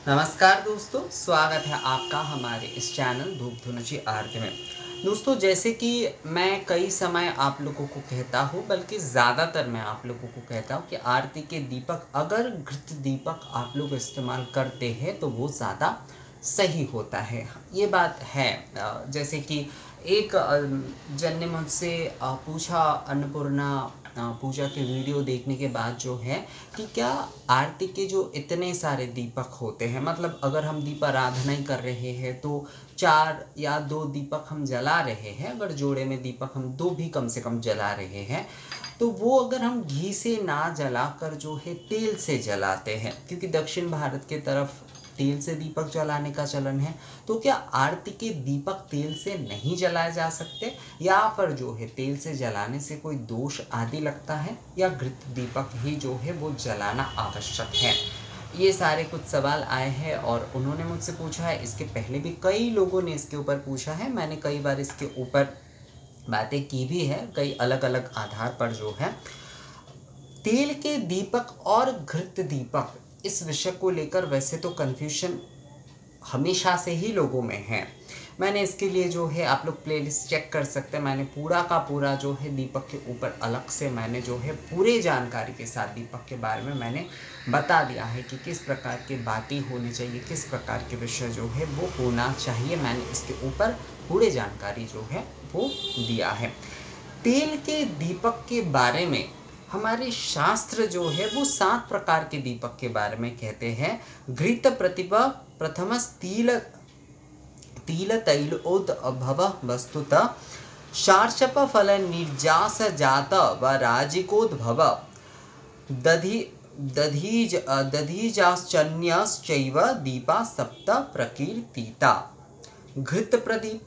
नमस्कार दोस्तों, स्वागत है आपका हमारे इस चैनल धूप धुनुची आरती में। दोस्तों, जैसे कि मैं कई समय आप लोगों को कहता हूँ, बल्कि ज़्यादातर मैं आप लोगों को कहता हूँ कि आरती के दीपक अगर घृत दीपक आप लोग इस्तेमाल करते हैं तो वो ज़्यादा सही होता है। ये बात है। जैसे कि एक जन ने मुझसे पूछा, अन्नपूर्णा पूजा के वीडियो देखने के बाद जो है, कि क्या आरती के जो इतने सारे दीपक होते हैं, मतलब अगर हम दीपाराधना ही कर रहे हैं तो 4 या 2 दीपक हम जला रहे हैं, अगर जोड़े में दीपक हम 2 भी कम से कम जला रहे हैं, तो वो अगर हम घी से ना जलाकर जो है तेल से जलाते हैं, क्योंकि दक्षिण भारत के तरफ तेल से दीपक जलाने का चलन है, तो क्या आरती के दीपक तेल से नहीं जलाए जा सकते, या फिर जो है तेल से जलाने से कोई दोष आदि लगता है, या घृत दीपक ही जो है वो जलाना आवश्यक है? ये सारे कुछ सवाल आए हैं और उन्होंने मुझसे पूछा है। इसके पहले भी कई लोगों ने इसके ऊपर पूछा है, मैंने कई बार इसके ऊपर बातें की भी है, कई अलग अलग आधार पर जो है। तेल के दीपक और घृत दीपक, इस विषय को लेकर वैसे तो कन्फ्यूजन हमेशा से ही लोगों में है। मैंने इसके लिए जो है, आप लोग प्लेलिस्ट चेक कर सकते हैं, मैंने पूरा का पूरा जो है दीपक के ऊपर अलग से मैंने जो है पूरे जानकारी के साथ दीपक के बारे में मैंने बता दिया है कि किस प्रकार की बातें होनी चाहिए, किस प्रकार के विषय जो है वो होना चाहिए। मैंने इसके ऊपर पूरे जानकारी जो है वो दिया है। तेल के दीपक के बारे में हमारे शास्त्र जो है वो 7 प्रकार के दीपक के बारे में कहते हैं। घृत प्रतिभा प्रथमस तिल तैलोद्भव वस्तुतः शार्षप फल निर्जास जात व राजिकोद्भव दधीजाश्चन्यश्चैव दीपा सप्त प्रकीर्तिता। घृत प्रदीप,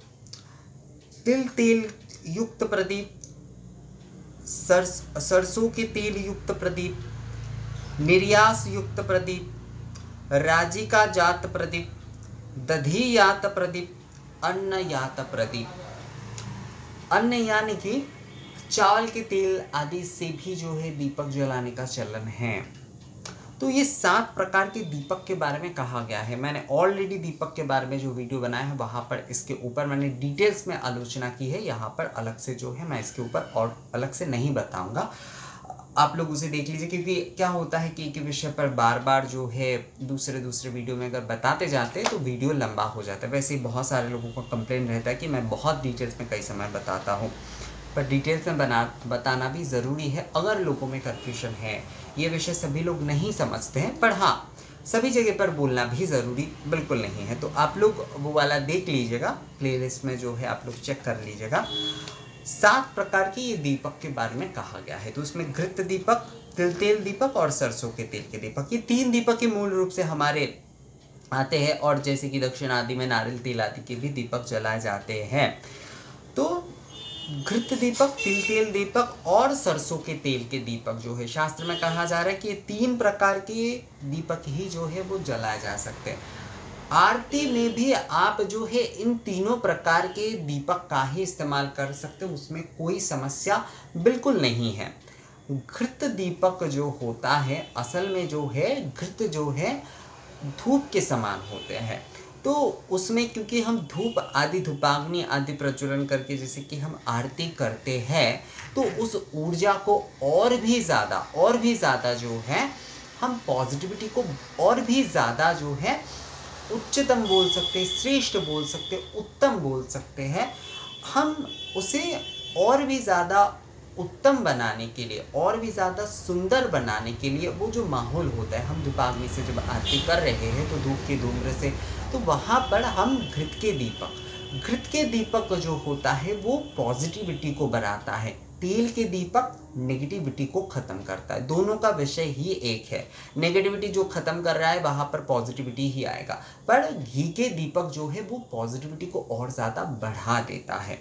तेल युक्त प्रदीप, सरसों के तेल युक्त प्रदीप, निर्यास युक्त प्रदीप, राजिका जात प्रदीप, दधियात प्रदीप, अन्नयात प्रदीप। अन्न यानी कि चावल के तेल आदि से भी जो है दीपक जलाने का चलन है। तो ये 7 प्रकार के दीपक के बारे में कहा गया है। मैंने ऑलरेडी दीपक के बारे में जो वीडियो बनाया है वहाँ पर इसके ऊपर मैंने डिटेल्स में आलोचना की है। यहाँ पर अलग से जो है मैं इसके ऊपर और अलग से नहीं बताऊँगा, आप लोग उसे देख लीजिए। क्योंकि क्या होता है कि एक विषय पर बार बार जो है दूसरे वीडियो में अगर बताते जाते हैं तो वीडियो लंबा हो जाता है। वैसे ही बहुत सारे लोगों का कंप्लेन रहता है कि मैं बहुत डिटेल्स में कई समय बताता हूँ, पर डिटेल्स में बताना भी ज़रूरी है। अगर लोगों में कन्फ्यूजन है, ये विषय सभी लोग नहीं समझते हैं, पर हाँ, सभी जगह पर बोलना भी ज़रूरी बिल्कुल नहीं है। तो आप लोग वो वाला देख लीजिएगा, प्लेलिस्ट में जो है आप लोग चेक कर लीजिएगा। 7 प्रकार की ये दीपक के बारे में कहा गया है। तो उसमें घृत दीपक, तेल दीपक और सरसों के तेल के दीपक, ये 3 दीपक ही मूल रूप से हमारे आते हैं। और जैसे कि दक्षिण आदि में नारियल तेल आदि के भी दीपक जलाए जाते हैं। तो घृत दीपक, तेल दीपक और सरसों के तेल के दीपक जो है, शास्त्र में कहा जा रहा है कि ये 3 प्रकार के दीपक ही जो है वो जलाए जा सकते हैं। आरती में भी आप जो है इन तीनों प्रकार के दीपक का ही इस्तेमाल कर सकते हो, उसमें कोई समस्या बिल्कुल नहीं है। घृत दीपक जो होता है, असल में जो है घृत जो है धूप के समान होते हैं। तो उसमें क्योंकि हम धूप आदि, धूपाग्नि आदि प्रज्वलन करके जैसे कि हम आरती करते हैं, तो उस ऊर्जा को और भी ज़्यादा जो है हम पॉजिटिविटी को और भी ज़्यादा जो है उच्चतम बोल सकते हैं, श्रेष्ठ बोल सकते हैं, उत्तम बोल सकते हैं। हम उसे और भी ज़्यादा उत्तम बनाने के लिए, और भी ज़्यादा सुंदर बनाने के लिए, वो जो माहौल होता है, हम धूपाग्नि से जब आरती कर रहे हैं तो धूप के धूम्र से, तो वहाँ पर हम घृत के दीपक जो होता है वो पॉजिटिविटी को बढ़ाता है, तेल के दीपक नेगेटिविटी को ख़त्म करता है। दोनों का विषय ही एक है। नेगेटिविटी जो ख़त्म कर रहा है वहाँ पर पॉजिटिविटी ही आएगा, पर घी के दीपक जो है वो पॉजिटिविटी को और ज़्यादा बढ़ा देता है,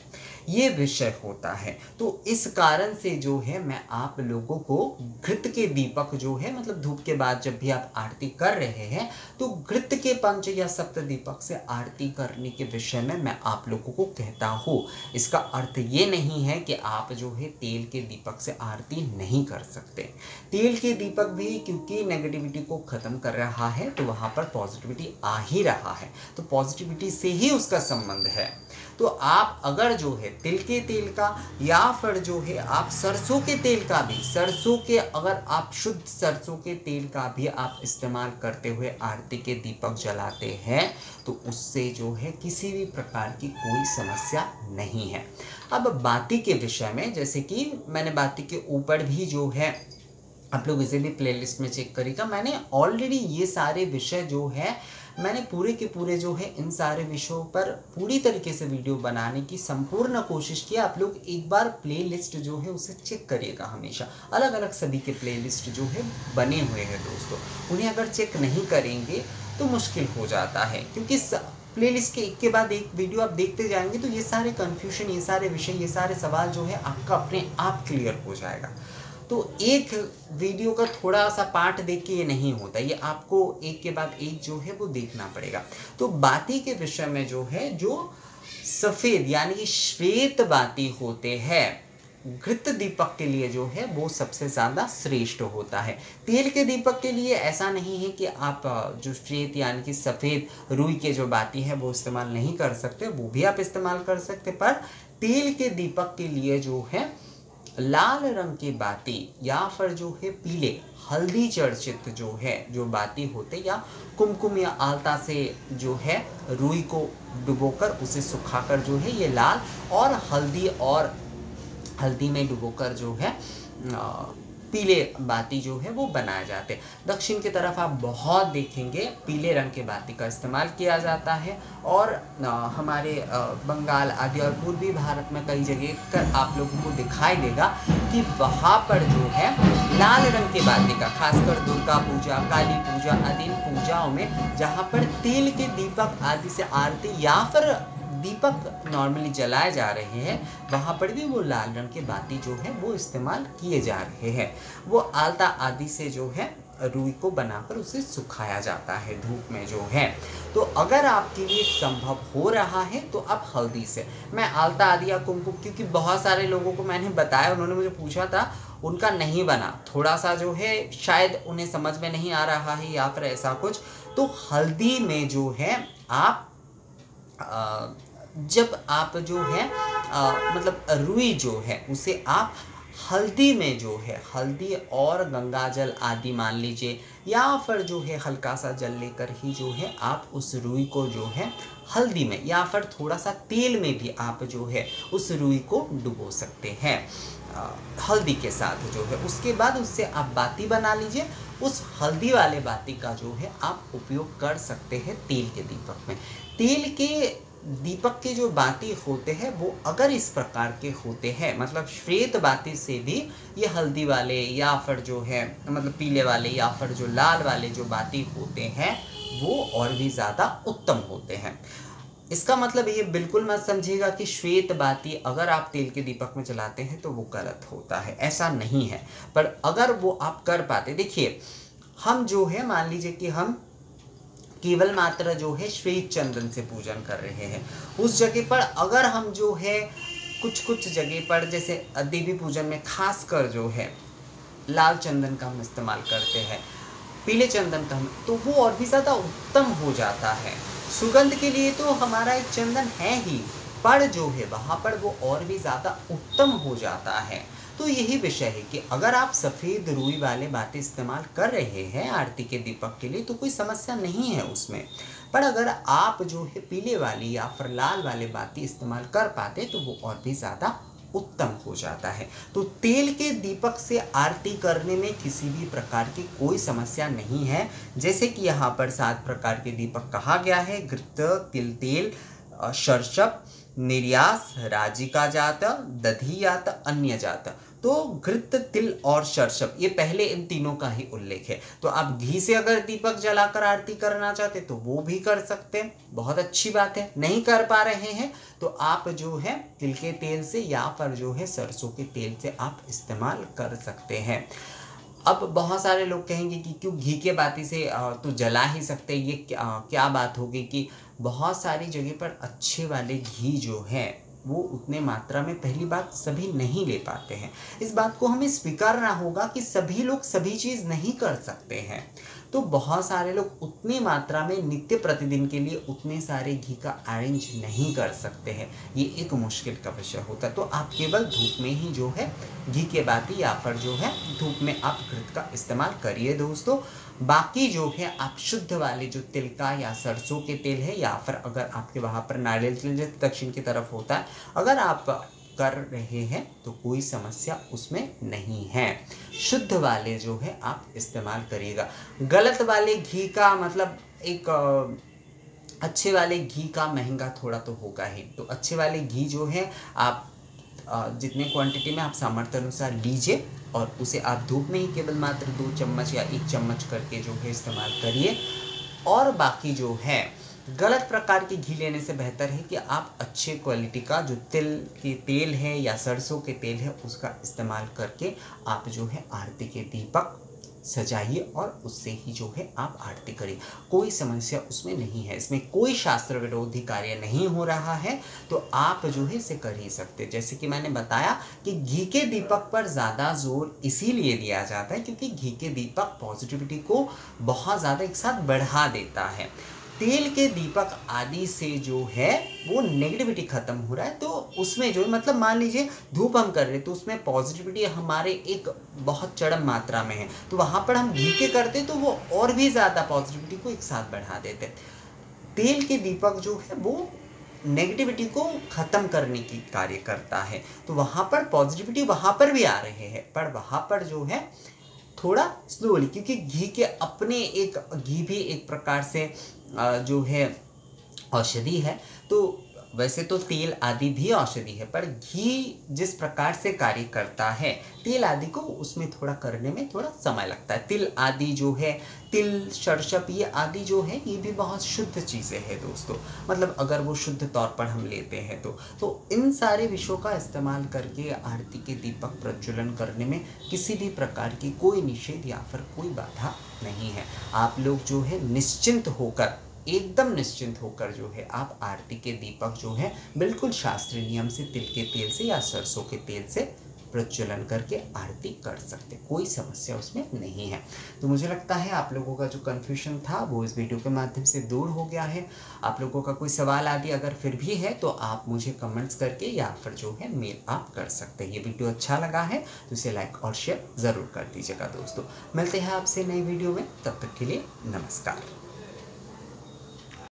ये विषय होता है। तो इस कारण से जो है मैं आप लोगों को घृत के दीपक जो है, मतलब धूप के बाद जब भी आप आरती कर रहे हैं तो घृत के पंच या सप्त दीपक से आरती करने के विषय में मैं आप लोगों को कहता हूँ। इसका अर्थ ये नहीं है कि आप जो है तेल के दीपक से आरती नहीं कर सकते। तेल के दीपक भी क्योंकि नेगेटिविटी को ख़त्म कर रहा है तो वहाँ पर पॉजिटिविटी आ ही रहा है, तो पॉजिटिविटी से ही उसका संबंध है। तो आप अगर जो है तिल के तेल का या फिर जो है आप सरसों के तेल का भी, सरसों के अगर आप शुद्ध सरसों के तेल का भी आप इस्तेमाल करते हुए आरती के दीपक जलाते हैं तो उससे जो है किसी भी प्रकार की कोई समस्या नहीं है। अब बाती के विषय में, जैसे कि मैंने बाती के ऊपर भी जो है आप लोग इसे भी प्लेलिस्ट में चेक करिएगा, मैंने ऑलरेडी ये सारे विषय जो है मैंने पूरे के पूरे जो है इन सारे विषयों पर पूरी तरीके से वीडियो बनाने की संपूर्ण कोशिश की। आप लोग एक बार प्लेलिस्ट जो है उसे चेक करिएगा। हमेशा अलग अलग सभी के प्लेलिस्ट जो है बने हुए हैं दोस्तों, उन्हें अगर चेक नहीं करेंगे तो मुश्किल हो जाता है, क्योंकि प्लेलिस्ट के एक के बाद एक वीडियो आप देखते जाएंगे तो ये सारे कन्फ्यूजन, ये सारे विषय, ये सारे सवाल जो है आपका अपने आप क्लियर हो जाएगा। तो एक वीडियो का थोड़ा सा पार्ट देख के ये नहीं होता, ये आपको एक के बाद एक जो है वो देखना पड़ेगा। तो बाती के विषय में जो है, जो सफ़ेद यानी कि श्वेत बाती होते हैं, घृत दीपक के लिए जो है वो सबसे ज़्यादा श्रेष्ठ होता है। तेल के दीपक के लिए ऐसा नहीं है कि आप जो श्वेत यानी कि सफ़ेद रुई के जो बाती है वो इस्तेमाल नहीं कर सकते, वो भी आप इस्तेमाल कर सकते, पर तेल के दीपक के लिए जो है लाल रंग की बाती या फिर जो है पीले हल्दी चर्चित जो है जो बाती होते, या कुमकुम या आलता से जो है रुई को डुबोकर उसे सुखाकर जो है ये लाल और हल्दी में डुबोकर जो है पीले बाती जो है वो बनाए जाते। दक्षिण की तरफ आप बहुत देखेंगे पीले रंग के बाती का इस्तेमाल किया जाता है, और हमारे बंगाल आदि और पूर्वी भारत में कई जगह कर आप लोगों को दिखाई देगा कि वहाँ पर जो है लाल रंग के बाती का, खासकर दुर्गा पूजा, काली पूजा आदि पूजाओं में जहाँ पर तेल के दीपक आदि से आरती या फिर दीपक नॉर्मली जलाए जा रहे हैं, वहाँ पर भी वो लाल रंग के बाती जो है वो इस्तेमाल किए जा रहे हैं। वो आलता आदि से जो है रुई को बनाकर उसे सुखाया जाता है धूप में जो है। तो अगर आपके लिए संभव हो रहा है तो आप हल्दी से, मैं आलता आदि या कुमकुम, क्योंकि बहुत सारे लोगों को मैंने बताया, उन्होंने मुझे पूछा था, उनका नहीं बना, थोड़ा सा जो है शायद उन्हें समझ में नहीं आ रहा है या फिर ऐसा कुछ, तो हल्दी में जो है आप जब आप जो है मतलब रुई जो है उसे आप हल्दी में जो है हल्दी और गंगा जल आदि मान लीजिए, या फिर जो है हल्का सा जल लेकर ही जो है आप उस रुई को जो है हल्दी में या फिर थोड़ा सा तेल में भी आप जो है उस रुई को डुबो सकते हैं हल्दी के साथ जो है। उसके बाद उससे आप बाती बना लीजिए, उस हल्दी वाले बाती का जो है आप उपयोग कर सकते हैं तेल के दीपक में। तेल के दीपक के जो बाती होते हैं वो अगर इस प्रकार के होते हैं, मतलब श्वेत बाती से भी ये हल्दी वाले या फिर जो है मतलब पीले वाले या फिर जो लाल वाले जो बाती होते हैं वो और भी ज़्यादा उत्तम होते हैं। इसका मतलब ये बिल्कुल मत समझिएगा कि श्वेत बाती अगर आप तेल के दीपक में जलाते हैं तो वो गलत होता है, ऐसा नहीं है। पर अगर वो आप कर पाते, देखिए हम जो है मान लीजिए कि हम केवल मात्र जो है श्वेत चंदन से पूजन कर रहे हैं, उस जगह पर अगर हम जो है कुछ जगह पर जैसे देवी पूजन में खासकर जो है लाल चंदन का हम इस्तेमाल करते हैं, पीले चंदन का, तो वो और भी ज़्यादा उत्तम हो जाता है। सुगंध के लिए तो हमारा एक चंदन है ही, पर जो है वहाँ पर वो और भी ज़्यादा उत्तम हो जाता है। तो यही विषय है कि अगर आप सफ़ेद रुई वाले बातें इस्तेमाल कर रहे हैं आरती के दीपक के लिए तो कोई समस्या नहीं है उसमें, पर अगर आप जो है पीले वाली या फिर लाल वाले बातें इस्तेमाल कर पाते तो वो और भी ज़्यादा उत्तम हो जाता है। तो तेल के दीपक से आरती करने में किसी भी प्रकार की कोई समस्या नहीं है। जैसे कि यहाँ पर 7 प्रकार के दीपक कहा गया है, घृत, तिल तेल, शर्षप, निर्यास, राजिका जात, दधियात, अन्य जात। तो घृत, तिल और शर्षप ये पहले इन तीनों का ही उल्लेख है। तो आप घी से अगर दीपक जलाकर आरती करना चाहते तो वो भी कर सकते हैं, बहुत अच्छी बात है। नहीं कर पा रहे हैं तो आप जो है तिल के तेल से या फिर जो है सरसों के तेल से आप इस्तेमाल कर सकते हैं। अब बहुत सारे लोग कहेंगे कि क्यों घी के बाती से तो जला ही सकते, ये क्या बात होगी कि बहुत सारी जगह पर अच्छे वाले घी जो है वो उतने मात्रा में पहली बात सभी नहीं ले पाते हैं। इस बात को हमें स्वीकारना होगा कि सभी लोग सभी चीज़ नहीं कर सकते हैं। तो बहुत सारे लोग उतनी मात्रा में नित्य प्रतिदिन के लिए उतने सारे घी का अरेंज नहीं कर सकते हैं, ये एक मुश्किल का विषय होता है। तो आप केवल धूप में ही जो है घी के बाती या फिर जो है धूप में आप घृत का इस्तेमाल करिए दोस्तों। बाकी जो है आप शुद्ध वाले जो तिल का या सरसों के तेल है या फिर अगर आपके वहाँ पर नारियल तेल जैसे दक्षिण की तरफ होता है, अगर आप कर रहे हैं तो कोई समस्या उसमें नहीं है। शुद्ध वाले जो है आप इस्तेमाल करिएगा। गलत वाले घी का मतलब एक अच्छे वाले घी का महंगा थोड़ा तो होगा ही। तो अच्छे वाले घी जो है आप जितने क्वांटिटी में आप सामर्थ्य अनुसार लीजिए और उसे आप धूप में ही केवल मात्र 2 चम्मच या 1 चम्मच करके जो है इस्तेमाल करिए। और बाकी जो है गलत प्रकार के घी लेने से बेहतर है कि आप अच्छे क्वालिटी का जो तिल के तेल है या सरसों के तेल है उसका इस्तेमाल करके आप जो है आरती के दीपक सजाइए और उससे ही जो है आप आरती करिए। कोई समस्या उसमें नहीं है, इसमें कोई शास्त्र विरोधी कार्य नहीं हो रहा है, तो आप जो है इसे कर ही सकते। जैसे कि मैंने बताया कि घी के दीपक पर ज़्यादा जोर इसीलिए दिया जाता है क्योंकि घी के दीपक पॉजिटिविटी को बहुत ज़्यादा एक साथ बढ़ा देता है। तेल के दीपक आदि से जो है वो नेगेटिविटी खत्म हो रहा है, तो उसमें जो मतलब मान लीजिए धूप हम कर रहे हैं तो उसमें पॉजिटिविटी हमारे एक बहुत चरम मात्रा में है, तो वहाँ पर हम घी के करते तो वो और भी ज़्यादा पॉजिटिविटी को एक साथ बढ़ा देते। तेल के दीपक जो है वो नेगेटिविटी को ख़त्म करने की कार्य करता है, तो वहाँ पर पॉजिटिविटी वहाँ पर भी आ रहे हैं, पर वहाँ पर जो है थोड़ा स्लोली, क्योंकि घी के अपने एक घी भी एक प्रकार से जो है औषधि है। तो वैसे तो तेल आदि भी औषधि है, पर घी जिस प्रकार से कार्य करता है तेल आदि को उसमें थोड़ा करने में थोड़ा समय लगता है। तिल आदि जो है, तिल सरसप ये आदि जो है ये भी बहुत शुद्ध चीज़ें हैं दोस्तों, मतलब अगर वो शुद्ध तौर पर हम लेते हैं तो इन सारे विषयों का इस्तेमाल करके आरती के दीपक प्रज्वलन करने में किसी भी प्रकार की कोई निषेध या फिर कोई बाधा नहीं है। आप लोग जो है निश्चिंत होकर, एकदम निश्चिंत होकर जो है आप आरती के दीपक जो है बिल्कुल शास्त्रीय नियम से तिल के तेल से या सरसों के तेल से प्रज्वलन करके आरती कर सकते, कोई समस्या उसमें नहीं है। तो मुझे लगता है आप लोगों का जो कन्फ्यूजन था वो इस वीडियो के माध्यम से दूर हो गया है। आप लोगों का कोई सवाल आदि अगर फिर भी है तो आप मुझे कमेंट्स करके या फिर जो है मेल आप कर सकते हैं। ये वीडियो अच्छा लगा है तो इसे लाइक और शेयर ज़रूर कर दीजिएगा दोस्तों। मिलते हैं आपसे नई वीडियो में, तब तक के लिए नमस्कार।